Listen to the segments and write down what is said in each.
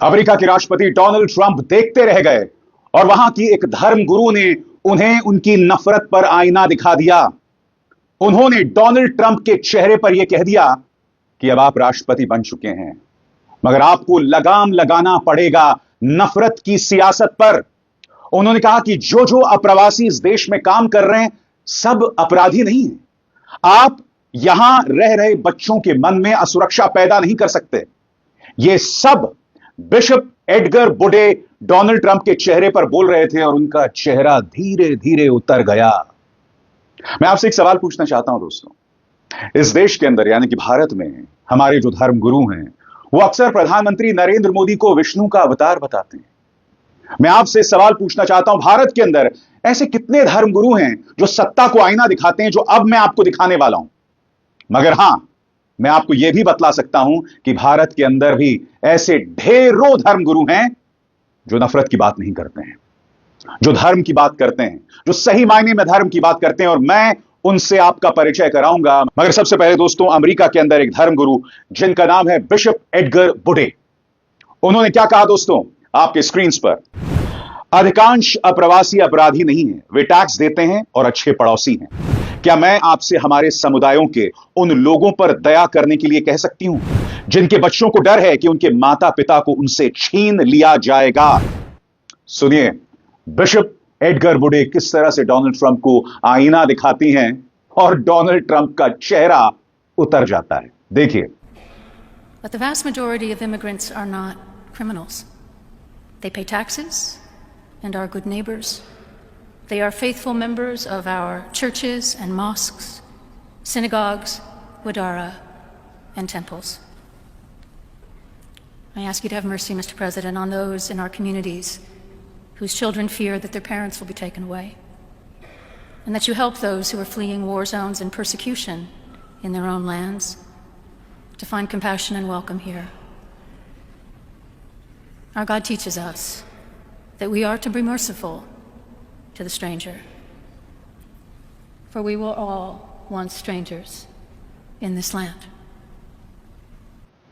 America के राष्ट्रपति Donald Trump देखते रह गए और वहां की एक धर्म गुरु ने उन्हें उनकी नफरत पर आईना दिखा दिया। उन्होंने डोनाल्ड ट्रंप के चेहरे पर यह कह दिया कि अब आप राष्ट्रपति बन चुके हैं, मगर आपको लगाम लगाना पड़ेगा नफरत की सियासत पर। उन्होंने कहा कि जो जो अप्रवासी इस देश में काम कर रहे हैं सब अपराधी नहीं हैं। आप यहां रह रहे बच्चों के मन में असुरक्षा पैदा नहीं कर सकते। ये सब बिशप एडगर बुडे डोनाल्ड ट्रंप के चेहरे पर बोल रहे थे और उनका चेहरा धीरे धीरे उतर गया। मैं आपसे एक सवाल पूछना चाहता हूं दोस्तों, इस देश के अंदर यानी कि भारत में हमारे जो धर्म गुरु हैं वो अक्सर प्रधानमंत्री नरेंद्र मोदी को विष्णु का अवतार बताते हैं। मैं आपसे सवाल पूछना चाहता हूं, भारत के अंदर ऐसे कितने धर्म गुरु हैं जो सत्ता को आईना दिखाते हैं, जो अब मैं आपको दिखाने वाला हूं। मगर हां, मैं आपको यह भी बतला सकता हूं कि भारत के अंदर भी ऐसे ढेरों धर्म गुरु हैं जो नफरत की बात नहीं करते हैं, जो धर्म की बात करते हैं, जो सही मायने में धर्म की बात करते हैं, और मैं उनसे आपका परिचय कराऊंगा। मगर सबसे पहले दोस्तों, अमेरिका के अंदर एक धर्म गुरु जिनका नाम है बिशप एडगर बुडे, उन्होंने क्या कहा दोस्तों आपके स्क्रीन पर। अधिकांश अप्रवासी अपराधी नहीं हैं, वे टैक्स देते हैं और अच्छे पड़ोसी हैं। क्या मैं आपसे हमारे समुदायों के उन लोगों पर दया करने के लिए कह सकती हूं जिनके बच्चों को डर है कि उनके माता पिता को उनसे छीन लिया जाएगा। सुनिए बिशप एडगर बुडे किस तरह से डोनाल्ड ट्रंप को आईना दिखाती हैं और डोनाल्ड ट्रंप का चेहरा उतर जाता है। देखिए। But the vast majority of immigrants are not criminals. They pay taxes and are good neighbors. They are faithful members of our churches and mosques, synagogues, wadara, and temples. I ask you to have mercy, Mr. President, on those in our communities whose children fear that their parents will be taken away, and that you help those who are fleeing war zones and persecution in their own lands to find compassion and welcome here. Our God teaches us that we are to be merciful to the stranger, for we were all once strangers in this land.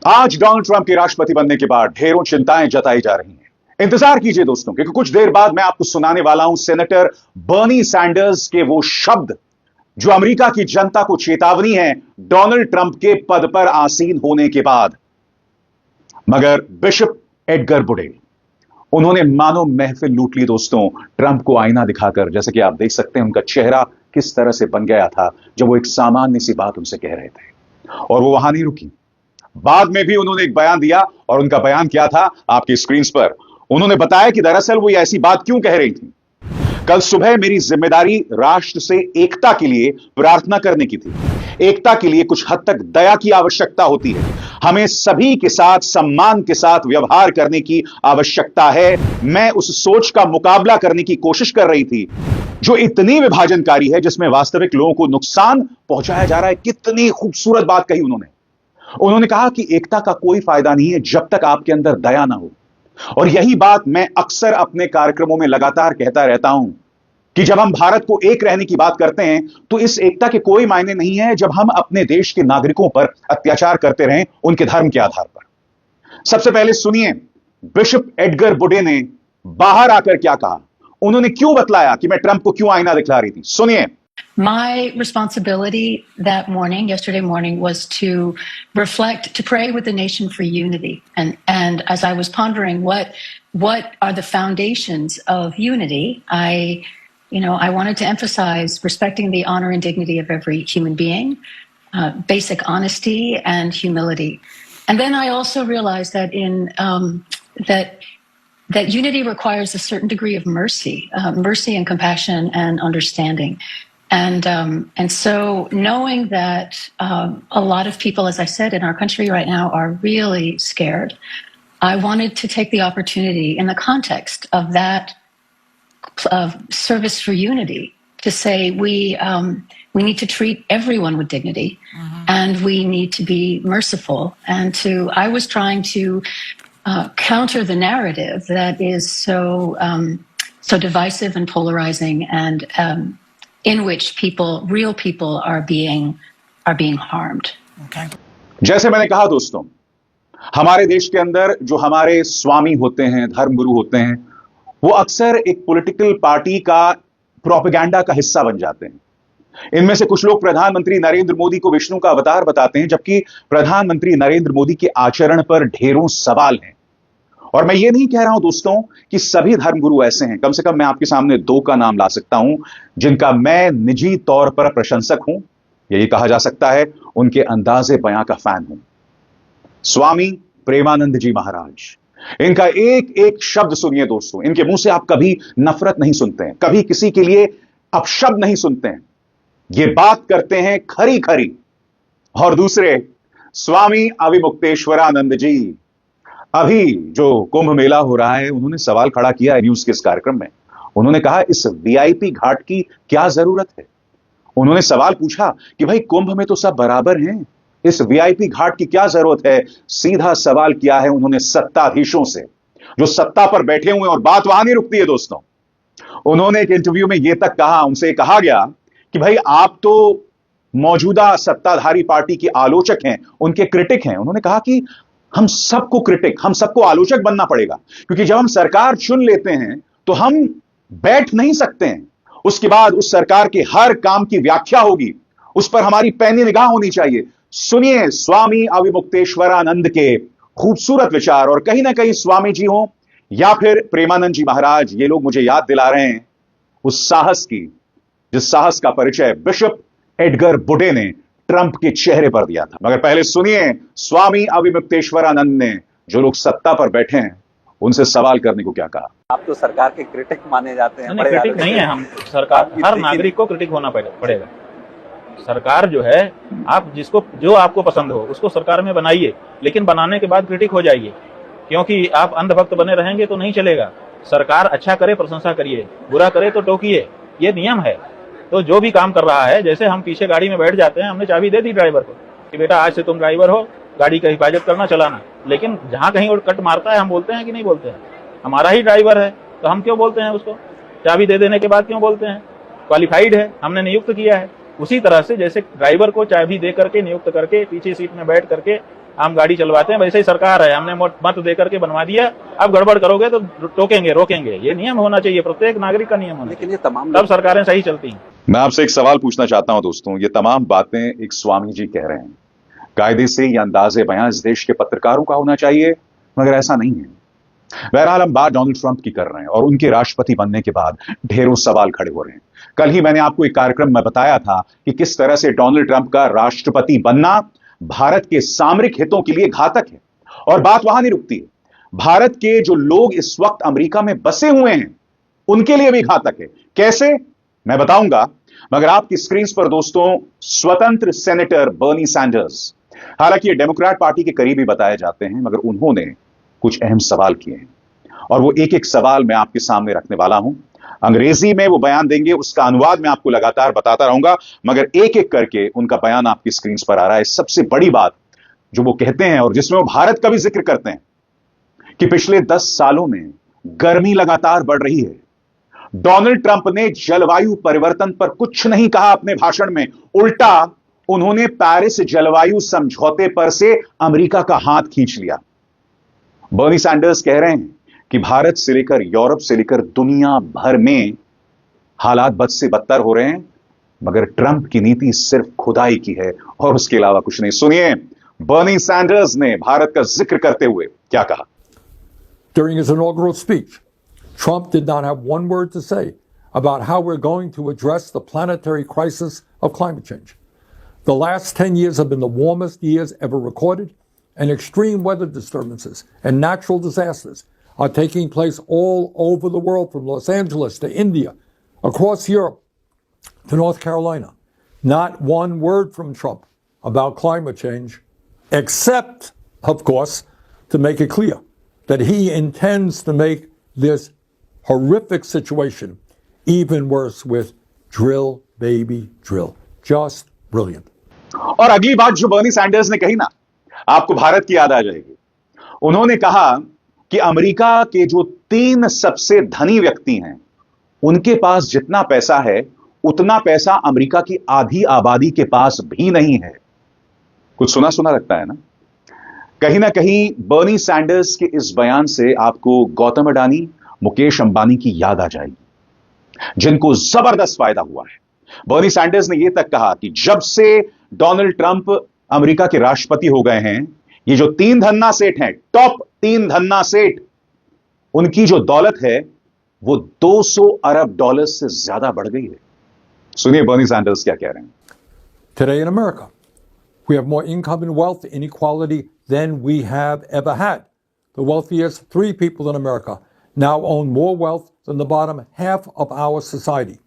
आज Donald Trump के राष्ट्रपति बनने के बाद ढेरों चिंताएं जताई जा रही हैं। इंतजार कीजिए दोस्तों, क्योंकि कुछ देर बाद मैं आपको सुनाने वाला हूं सेनेटर बर्नी सैंडर्स के वो शब्द जो अमेरिका की जनता को चेतावनी है डोनाल्ड ट्रंप के पद पर आसीन होने के बाद। मगर बिशप एडगर बुडे, उन्होंने मानो महफिल लूट ली दोस्तों ट्रंप को आईना दिखाकर। जैसे कि आप देख सकते हैं उनका चेहरा किस तरह से बन गया था जब वो एक सामान्य सी बात उनसे कह रहे थे। और वो वहां नहीं रुकी, बाद में भी उन्होंने एक बयान दिया, और उनका बयान क्या था आपकी स्क्रीन पर। उन्होंने बताया कि दरअसल वो ऐसी बात क्यों कह रही थी। कल सुबह मेरी जिम्मेदारी राष्ट्र से एकता के लिए प्रार्थना करने की थी। एकता के लिए कुछ हद तक दया की आवश्यकता होती है। हमें सभी के साथ सम्मान के साथ व्यवहार करने की आवश्यकता है। मैं उस सोच का मुकाबला करने की कोशिश कर रही थी जो इतनी विभाजनकारी है, जिसमें वास्तविक लोगों को नुकसान पहुंचाया जा रहा है। कितनी खूबसूरत बात कही उन्होंने कहा कि एकता का कोई फायदा नहीं है जब तक आपके अंदर दया ना हो। और यही बात मैं अक्सर अपने कार्यक्रमों में लगातार कहता रहता हूं कि जब हम भारत को एक रहने की बात करते हैं तो इस एकता के कोई मायने नहीं है जब हम अपने देश के नागरिकों पर अत्याचार करते रहें उनके धर्म के आधार पर। सबसे पहले सुनिए बिशप एडगर बुडे ने बाहर आकर क्या कहा। उन्होंने क्यों बतलाया कि मैं ट्रंप को क्यों आईना दिखला रही थी। सुनिए। My responsibility that morning, yesterday morning, was to reflect, to pray with the nation for unity. And as I was pondering what are the foundations of unity, I wanted to emphasize respecting the honor and dignity of every human being, basic honesty and humility. And then I also realized that that unity requires a certain degree of mercy and compassion and understanding. And so knowing that a lot of people, as I said, in our country right now are really scared, I wanted to take the opportunity in the context of that of service for unity to say we need to treat everyone with dignity, and we need to be merciful. And I was trying to counter the narrative that is so divisive and polarizing, and in which real people are being harmed. Okay. जैसे मैंने कहा दोस्तों, हमारे देश के अंदर जो हमारे स्वामी होते हैं, धर्मगुरु होते हैं, वो अक्सर एक पॉलिटिकल पार्टी का प्रोपेगेंडा का हिस्सा बन जाते हैं। इनमें से कुछ लोग प्रधानमंत्री नरेंद्र मोदी को विष्णु का अवतार बताते हैं, जबकि प्रधानमंत्री नरेंद्र मोदी के आचरण पर ढेरों सवाल हैं। और मैं ये नहीं कह रहा हूं दोस्तों कि सभी धर्मगुरु ऐसे हैं। कम से कम मैं आपके सामने 2 का नाम ला सकता हूं जिनका मैं निजी तौर पर प्रशंसक हूं, यही कहा जा सकता है उनके अंदाजे बयां का फैन हूं। स्वामी प्रेमानंद जी महाराज, इनका एक एक शब्द सुनिए दोस्तों। इनके मुंह से आप कभी नफरत नहीं सुनते हैं, कभी किसी के लिए अपशब्द नहीं सुनते हैं। ये बात करते हैं खरी खरी। और दूसरे स्वामी अविमुक्तेश्वरानंद जी, अभी जो कुंभ मेला हो रहा है, उन्होंने सवाल खड़ा किया है न्यूज के इस कार्यक्रम में। उन्होंने कहा इस वीआईपी घाट की क्या जरूरत है। उन्होंने सवाल पूछा कि भाई कुंभ में तो सब बराबर हैं, इस वीआईपी घाट की क्या जरूरत है। सीधा सवाल किया है उन्होंने सत्ताधीशों से जो सत्ता पर बैठे हुए हैं। और बात वहां नहीं रुकती है दोस्तों। उन्होंने एक इंटरव्यू में यह तक कहा, उनसे कहा गया कि भाई आप तो मौजूदा सत्ताधारी पार्टी के आलोचक हैं, उनके क्रिटिक हैं। उन्होंने कहा कि हम सबको क्रिटिक, हम सबको आलोचक बनना पड़ेगा, क्योंकि जब हम सरकार चुन लेते हैं तो हम बैठ नहीं सकते हैं। उसके बाद उस सरकार के हर काम की व्याख्या होगी, उस पर हमारी पैनी निगाह होनी चाहिए। सुनिए स्वामी अविमुक्तेश्वरानंद के खूबसूरत विचार। और कहीं ना कहीं स्वामी जी हो या फिर प्रेमानंद जी महाराज, ये लोग मुझे याद दिला रहे हैं उस साहस की, जिस साहस का परिचय बिशप एडगर बुडे ने ट्रंप के चेहरे पर दिया था। मगर पहले सुनिए स्वामी अविमुक्तेश्वरानंद ने जो लोग सत्ता पर बैठे हैं उनसे सवाल करने को क्या कहा। आप तो सरकार के क्रिटिक माने जाते हैं। नहीं, क्रिटिक नहीं है हम। सरकार, हर नागरिक को क्रिटिक होना पड़ेगा। सरकार जो है, आप जिसको जो आपको पसंद हो उसको सरकार में बनाइए, लेकिन बनाने के बाद क्रिटिक हो जाइए, क्योंकि आप अंधभक्त बने रहेंगे तो नहीं चलेगा। सरकार अच्छा करे प्रशंसा करिए, बुरा करे तो टोकिए, ये नियम है। तो जो भी काम कर रहा है, जैसे हम पीछे गाड़ी में बैठ जाते हैं, हमने चाबी दे दी ड्राइवर को कि बेटा आज से तुम ड्राइवर हो, गाड़ी का हिफाजत करना, चलाना। लेकिन जहां कहीं और कट मारता है हम बोलते हैं कि नहीं बोलते हैं? हमारा ही ड्राइवर है तो हम क्यों बोलते हैं उसको? चाबी दे देने के बाद क्यों बोलते हैं? क्वालिफाइड है, हमने नियुक्त किया है। उसी तरह से जैसे ड्राइवर को चाबी दे करके, नियुक्त करके, पीछे सीट में बैठ करके हम गाड़ी चलवाते हैं, वैसे ही सरकार है, हमने मत दे करके बनवा दिया। अब गड़बड़ करोगे तो टोकेंगे, रोकेंगे। ये नियम होना चाहिए, प्रत्येक नागरिक का नियम होना चाहिए, तब सरकारें सही चलती हैं। मैं आपसे एक सवाल पूछना चाहता हूं दोस्तों। ये तमाम बातें एक स्वामी जी कह रहे हैं, कायदे से ये अंदाजे बयां इस देश के पत्रकारों का होना चाहिए, मगर ऐसा नहीं है। बहरहाल हम बात डोनाल्ड ट्रंप की कर रहे हैं और उनके राष्ट्रपति बनने के बाद ढेरों सवाल खड़े हो रहे हैं। कल ही मैंने आपको एक कार्यक्रम में बताया था कि किस तरह से डोनाल्ड ट्रंप का राष्ट्रपति बनना भारत के सामरिक हितों के लिए घातक है। और बात वहां नहीं रुकती है, भारत के जो लोग इस वक्त अमेरिका में बसे हुए हैं उनके लिए भी घातक है। कैसे, मैं बताऊंगा। मगर आपकी स्क्रीन पर दोस्तों स्वतंत्र सेनेटर बर्नी सैंडर्स, हालांकि ये डेमोक्रेट पार्टी के करीबी बताए जाते हैं, मगर उन्होंने कुछ अहम सवाल किए हैं और वो एक एक सवाल मैं आपके सामने रखने वाला हूं। अंग्रेजी में वो बयान देंगे, उसका अनुवाद मैं आपको लगातार बताता रहूंगा, मगर एक एक करके उनका बयान आपकी स्क्रीन पर आ रहा है। सबसे बड़ी बात जो वो कहते हैं और जिसमें वो भारत का भी जिक्र करते हैं कि पिछले 10 सालों में गर्मी लगातार बढ़ रही है। डोनाल्ड ट्रंप ने जलवायु परिवर्तन पर कुछ नहीं कहा अपने भाषण में, उल्टा उन्होंने पेरिस जलवायु समझौते पर से अमेरिका का हाथ खींच लिया। बर्नी सैंडर्स कह रहे हैं कि भारत से लेकर यूरोप से लेकर दुनिया भर में हालात बद से बदतर हो रहे हैं, मगर ट्रंप की नीति सिर्फ खुदाई की है और उसके अलावा कुछ नहीं। सुनिए बर्नी सैंडर्स ने भारत का जिक्र करते हुए क्या कहा। During his inaugural speech, Trump did not have one word to say about how we're going to address the planetary crisis of climate change. The last 10 years have been the warmest years ever recorded, and extreme weather disturbances and natural disasters are taking place all over the world, from Los Angeles to India, across Europe to North Carolina. Not one word from Trump about climate change, except, of course, to make it clear that he intends to make this horrific situation even worse with drill, baby, drill. Just brilliant. और अगली बात जो Bernie Sanders ने कही ना, आपको भारत की याद आ जाएगी। उन्होंने कहा कि अमेरिका के जो 3 सबसे धनी व्यक्ति हैं, उनके पास जितना पैसा है उतना पैसा अमेरिका की आधी आबादी के पास भी नहीं है। कुछ सुना सुना लगता है ना। कहीं ना कहीं बर्नी सैंडर्स के इस बयान से आपको गौतम अडानी, मुकेश अंबानी की याद आ जाएगी, जिनको जबरदस्त फायदा हुआ है। बर्नी सैंडर्स ने यह तक कहा कि जब से डोनाल्ड ट्रंप अमेरिका के राष्ट्रपति हो गए हैं, ये जो 3 धन्ना सेठ हैं, टॉप 3 धन्ना सेठ, उनकी जो दौलत है वो 200 अरब डॉलर से ज्यादा बढ़ गई है। सुनिए बर्नी सैंडर्स क्या कह रहे हैं। Today in America, we have more income and wealth inequality than we have ever had. The wealthiest 3 people in America now own more wealth than the bottom half of our society.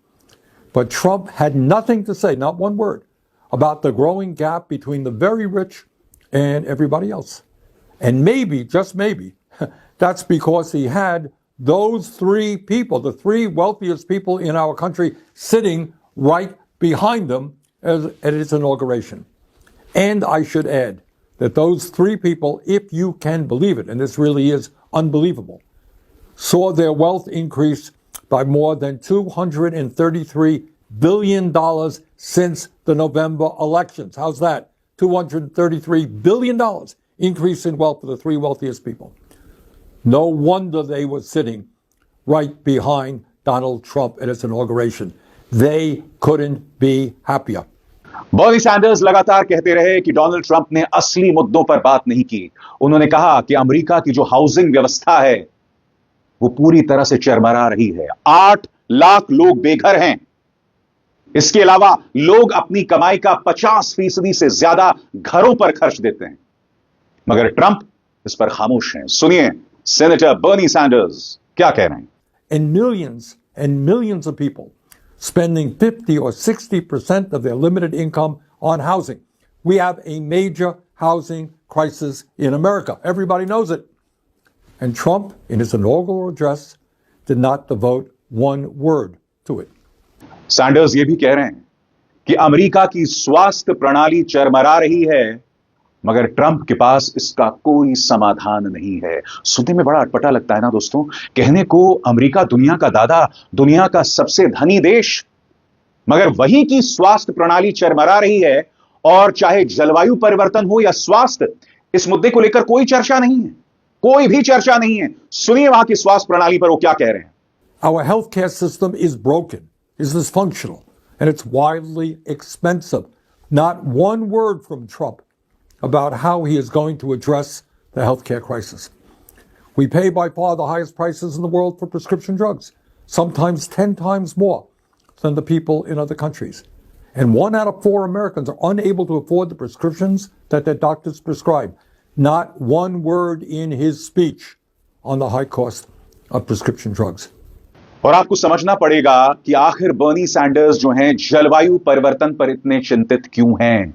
But Trump had nothing to say, not one word, about the growing gap between the very rich and everybody else. And maybe, just maybe, that's because he had those 3 people, the 3 wealthiest people in our country, sitting right behind them at its inauguration. And I should add that those 3 people, if you can believe it, and this really is unbelievable, saw their wealth increase by more than $233 billion since the November elections. How's that? $233 billion increase in wealth for the 3 wealthiest people. No wonder they were sitting right behind Donald Trump at his inauguration. They couldn't be happier. Bernie Sanders लगातार कहते रहे कि Donald Trump ने असली मुद्दों पर बात नहीं की। उन्होंने कहा कि अमेरिका की जो हाउसिंग व्यवस्था है वो पूरी तरह से चरमरा रही है। 8 लाख लोग बेघर हैं। इसके अलावा लोग अपनी कमाई का 50% से ज्यादा घरों पर खर्च देते हैं, मगर ट्रंप इस पर खामोश हैं। सुनिए सेनेटर बर्नी सैंडर्स क्या कह रहे हैं। And millions of people spending 50 or 60% of their limited income on housing. We have a major housing crisis in America. Everybody knows it. And Trump, in his inaugural address, did not devote one word to it. Sanders ये भी कह रहे हैं कि America की स्वास्थ्य प्रणाली चरमरा रही है, मगर ट्रंप के पास इसका कोई समाधान नहीं है। सुनने में बड़ा अटपटा लगता है ना दोस्तों। कहने को अमेरिका दुनिया का दादा, दुनिया का सबसे धनी देश, मगर वही की स्वास्थ्य प्रणाली चरमरा रही है, और चाहे जलवायु परिवर्तन हो या स्वास्थ्य, इस मुद्दे को लेकर कोई चर्चा नहीं है, कोई भी चर्चा नहीं है। सुनिए वहां की स्वास्थ्य प्रणाली पर वो क्या कह रहे हैं। Our healthcare system is broken, is dysfunctional, and it's wildly expensive. Not one word from Trump about how he is going to address the healthcare crisis. We pay by far the highest prices in the world for prescription drugs, sometimes 10 times more than the people in other countries. And 1 out of 4 Americans are unable to afford the prescriptions that their doctors prescribe. Not one word in his speech on the high cost of prescription drugs. और आपको समझना पड़ेगा कि आखिर Bernie Sanders जो हैं जलवायु परिवर्तन पर इतने चिंतित क्यों हैं,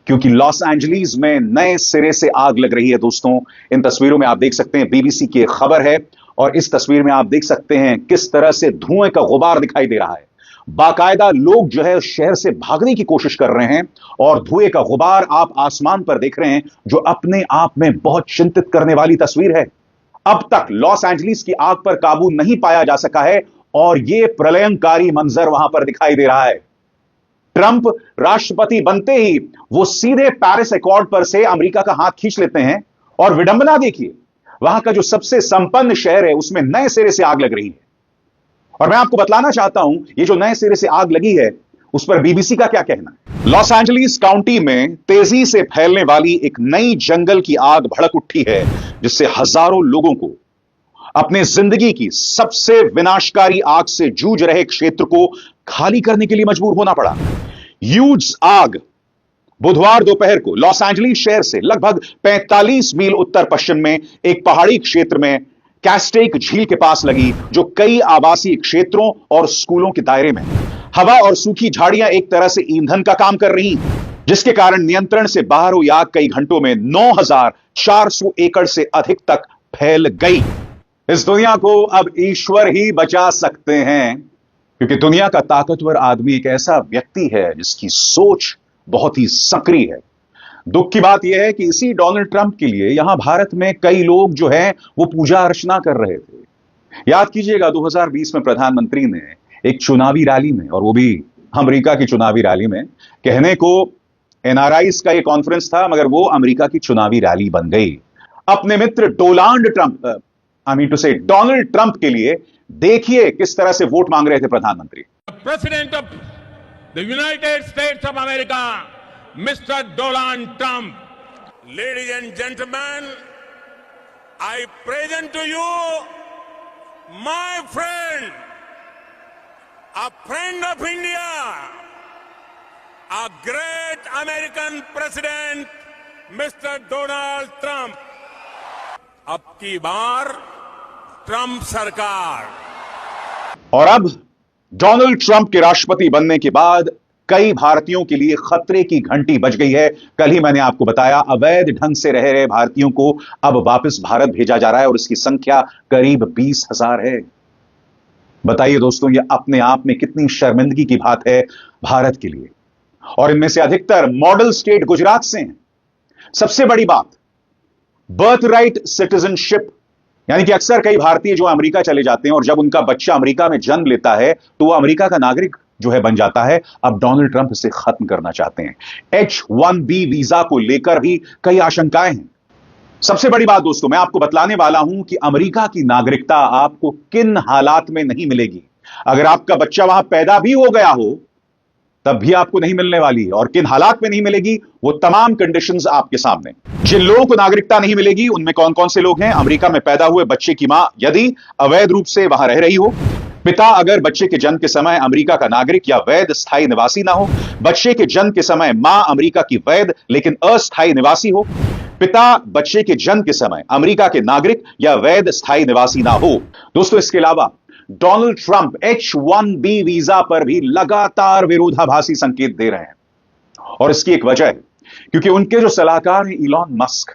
क्योंकि लॉस एंजलिस में नए सिरे से आग लग रही है। दोस्तों इन तस्वीरों में आप देख सकते हैं, बीबीसी की एक खबर है, और इस तस्वीर में आप देख सकते हैं किस तरह से धुएं का गुबार दिखाई दे रहा है। बाकायदा लोग जो है शहर से भागने की कोशिश कर रहे हैं, और धुएं का गुबार आप आसमान पर देख रहे हैं, जो अपने आप में बहुत चिंतित करने वाली तस्वीर है। अब तक लॉस एंजलिस की आग पर काबू नहीं पाया जा सका है, और यह प्रलयंकारी मंजर वहां पर दिखाई दे रहा है। ट्रंप राष्ट्रपति बनते ही वो सीधे पेरिस एकॉर्ड पर से अमेरिका का हाथ खींच लेते हैं, और विडंबना देखिए, वहां का जो सबसे संपन्न शहर है उसमें नए सिरे से आग लग रही है। और मैं आपको बतलाना चाहता हूं, ये जो नए सिरे से आग लगी है उस पर बीबीसी का क्या कहना है। लॉस एंजलिस काउंटी में तेजी से फैलने वाली एक नई जंगल की आग भड़क उठी है, जिससे हजारों लोगों को अपने जिंदगी की सबसे विनाशकारी आग से जूझ रहे क्षेत्र को खाली करने के लिए मजबूर होना पड़ा। ह्यूज आग बुधवार दोपहर को लॉस एंजलिस शहर से लगभग 45 मील उत्तर पश्चिम में एक पहाड़ी क्षेत्र में कैस्टेक झील के पास लगी, जो कई आवासीय क्षेत्रों और स्कूलों के दायरे में। हवा और सूखी झाड़ियां एक तरह से ईंधन का काम कर रही, जिसके कारण नियंत्रण से बाहर हुई आग कई घंटों में 9,400 एकड़ से अधिक तक फैल गई। इस दुनिया को अब ईश्वर ही बचा सकते हैं, क्योंकि दुनिया का ताकतवर आदमी एक ऐसा व्यक्ति है जिसकी सोच बहुत ही सक्रिय है। दुख की बात यह है कि इसी डोनाल्ड ट्रंप के लिए यहां भारत में कई लोग जो हैं वो पूजा अर्चना कर रहे थे। याद कीजिएगा 2020 में प्रधानमंत्री ने एक चुनावी रैली में, और वो भी अमेरिका की चुनावी रैली में, कहने को एनआरआईज का यह कॉन्फ्रेंस था, मगर वो अमेरिका की चुनावी रैली बन गई। अपने मित्र डोनाल्ड ट्रंप के लिए देखिए किस तरह से वोट मांग रहे थे प्रधानमंत्री। President of the United States of America mister Donald Trump, ladies and gentleman, I present to you my friend, a friend of India, a great American president, Mr. Donald Trump. अब की बार Trump सरकार। और अब Donald Trump के राष्ट्रपति बनने के बाद कई भारतीयों के लिए खतरे की घंटी बज गई है। कल ही मैंने आपको बताया, अवैध ढंग से रह रहे भारतीयों को अब वापस भारत भेजा जा रहा है और इसकी संख्या करीब 20,000 है। बताइए दोस्तों, यह अपने आप में कितनी शर्मिंदगी की बात है भारत के लिए। और इनमें से अधिकतर मॉडल स्टेट गुजरात से हैं। सबसे बड़ी बात, बर्थ राइट सिटीजनशिप, यानी कि अक्सर कई भारतीय जो अमेरिका चले जाते हैं और जब उनका बच्चा अमेरिका में जन्म लेता है तो वह अमेरिका का नागरिक जो है बन जाता है। अब डोनाल्ड ट्रंप इसे खत्म करना चाहते हैं। H-1B वीजा को लेकर भी कई आशंकाएं हैं। सबसे बड़ी बात दोस्तों, मैं आपको बतलाने वाला हूं कि अमेरिका की नागरिकता आपको किन हालात में नहीं मिलेगी। अगर आपका बच्चा वहां पैदा भी हो गया हो तब भी आपको नहीं मिलने वाली है। और किन हालात में नहीं मिलेगी, वो तमाम कंडीशंस आपके सामने। जिन लोगों को नागरिकता नहीं मिलेगी उनमें कौन कौन से लोग हैं? अमेरिका में पैदा हुए बच्चे की मां यदि अवैध रूप से वहां रह रही हो, पिता अगर बच्चे के जन्म के समय अमेरिका का नागरिक या वैध स्थायी निवासी ना हो, बच्चे के जन्म के समय मां अमेरिका की वैध लेकिन अस्थायी निवासी हो, पिता बच्चे के जन्म के समय अमेरिका के नागरिक या वैध स्थायी निवासी ना हो। दोस्तों, इसके अलावा डोनाल्ड ट्रंप H-1B वीजा पर भी लगातार विरोधाभासी संकेत दे रहे हैं। और इसकी एक वजह है क्योंकि उनके जो सलाहकार हैं इलॉन मस्क,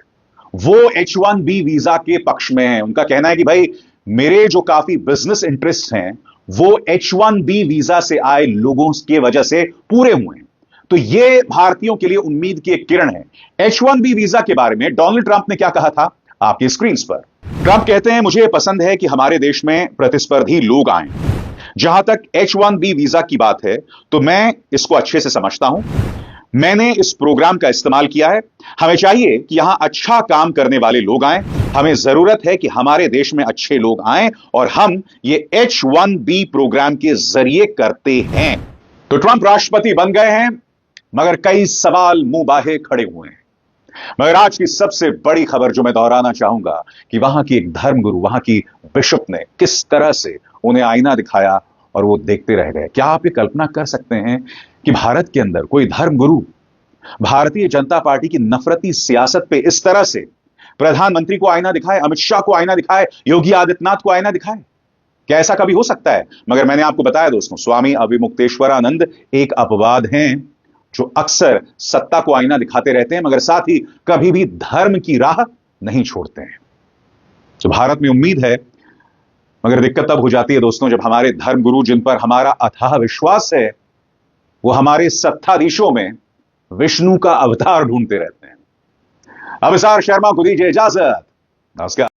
वो H-1B वीजा के पक्ष में हैं। उनका कहना है कि भाई मेरे जो काफी बिजनेस इंटरेस्ट हैं वो H-1B वीजा से आए लोगों की वजह से पूरे हुए हैं। तो यह भारतीयों के लिए उम्मीद की एक किरण है। H-1B वीजा के बारे में डोनाल्ड ट्रंप ने क्या कहा था आपकी स्क्रीन पर। ट्रंप कहते हैं, मुझे पसंद है कि हमारे देश में प्रतिस्पर्धी लोग आए। जहां तक H-1B वीजा की बात है तो मैं इसको अच्छे से समझता हूं। मैंने इस प्रोग्राम का इस्तेमाल किया है। हमें चाहिए कि यहां अच्छा काम करने वाले लोग आए। हमें जरूरत है कि हमारे देश में अच्छे लोग आए और हम ये H-1B प्रोग्राम के जरिए करते हैं। तो ट्रंप राष्ट्रपति बन गए हैं, मगर कई सवाल मुंह बाहे खड़े हुए हैं। मगर आज की सबसे बड़ी खबर जो मैं दोहराना चाहूंगा कि वहां की एक धर्मगुरु, वहां की बिशप ने किस तरह से उन्हें आईना दिखाया और वो देखते रह गए। क्या आप ये कल्पना कर सकते हैं कि भारत के अंदर कोई धर्मगुरु भारतीय जनता पार्टी की नफरती सियासत पे इस तरह से प्रधानमंत्री को आईना दिखाए, अमित शाह को आईना दिखाए, योगी आदित्यनाथ को आईना दिखाए? क्या ऐसा कभी हो सकता है? मगर मैंने आपको बताया दोस्तों, स्वामी अविमुक्तेश्वरानंद एक अपवाद हैं जो अक्सर सत्ता को आईना दिखाते रहते हैं मगर साथ ही कभी भी धर्म की राह नहीं छोड़ते हैं। तो भारत में उम्मीद है, मगर दिक्कत तब हो जाती है दोस्तों जब हमारे धर्मगुरु, जिन पर हमारा अथाह विश्वास है, वो हमारे सत्ताधीशों में विष्णु का अवतार ढूंढते रहते हैं। अभिसार शर्मा को दीजिए इजाजत। नमस्कार।